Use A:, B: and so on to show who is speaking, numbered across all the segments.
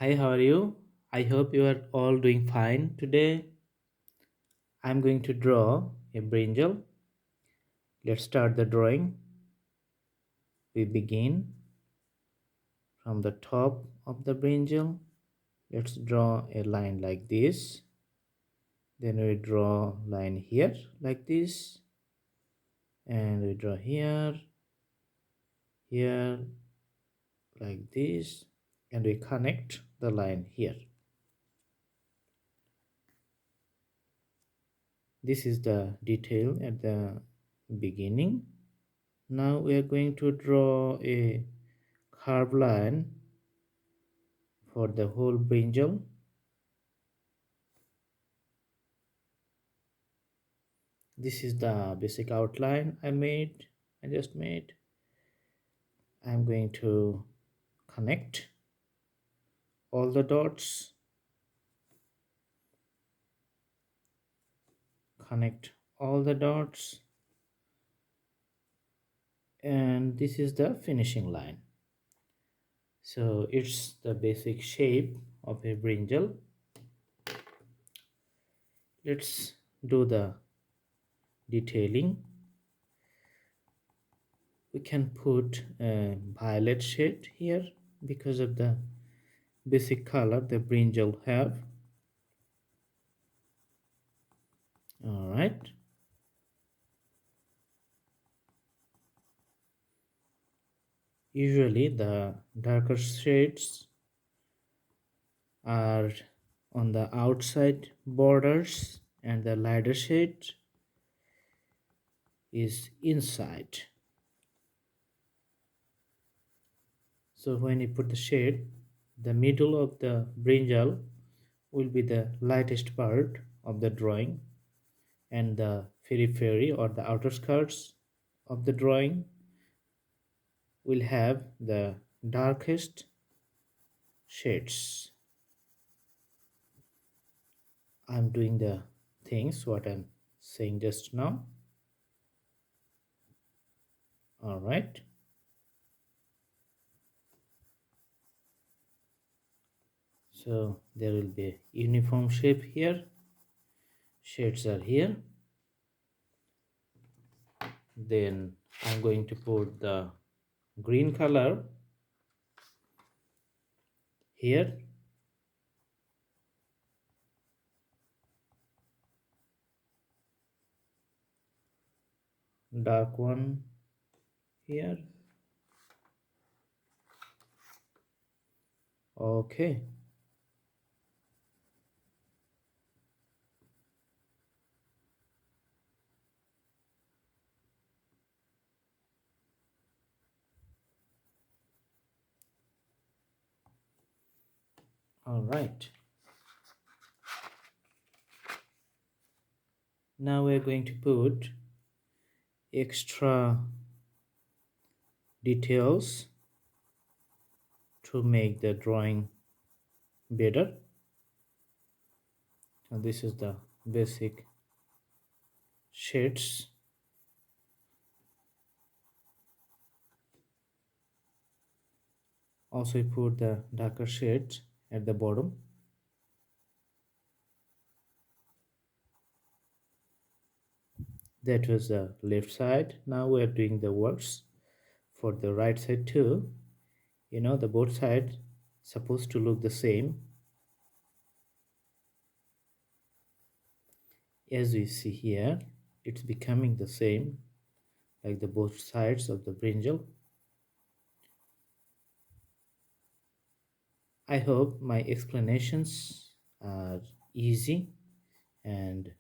A: Hi, how are you? I hope you are all doing fine. Today I'm going to draw a brinjal. Let's start the drawing. We begin from the top of the brinjal. Let's draw a line like this. Then we draw line here like this. And we draw here like this. And we connect the line here. This is the detail at the beginning. Now we are going to draw a curved line for the whole brinjal. This is the basic outline I just made. I'm going to connect all the dots, connect all the dots, and this is the finishing line. So it's the basic shape of a brinjal. Let's do the detailing. We can put a violet shade here because of the basic color the brinjal have. All right. Usually the darker shades are on the outside borders and the lighter shade is inside. So when you put the shade, the middle of the brinjal will be the lightest part of the drawing, and the periphery or the outer skirts of the drawing will have the darkest shades. I'm doing the things what I'm saying just now. All right. So there will be a uniform shape here. Shades are here. Then I'm going to put the green color here. Dark one here. Okay. All right. Now we're going to put extra details to make the drawing better. So this is the basic shades. Also put the darker shades at the bottom. That was the left side. Now we are doing the works for the right side too. You know, the both sides supposed to look the same. As we see here, it's becoming the same like the both sides of the brinjal. I hope my explanations are easy and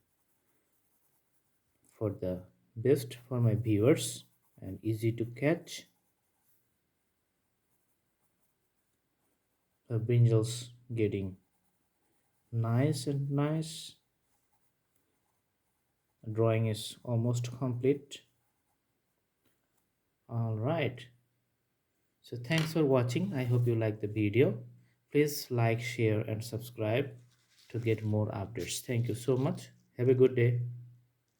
A: for the best for my viewers and easy to catch. The brinjals getting nice and nice. The drawing is almost complete. All right. So thanks for watching. I hope you like the video. Please like, share and subscribe to get more updates. Thank you so much. Have a good day.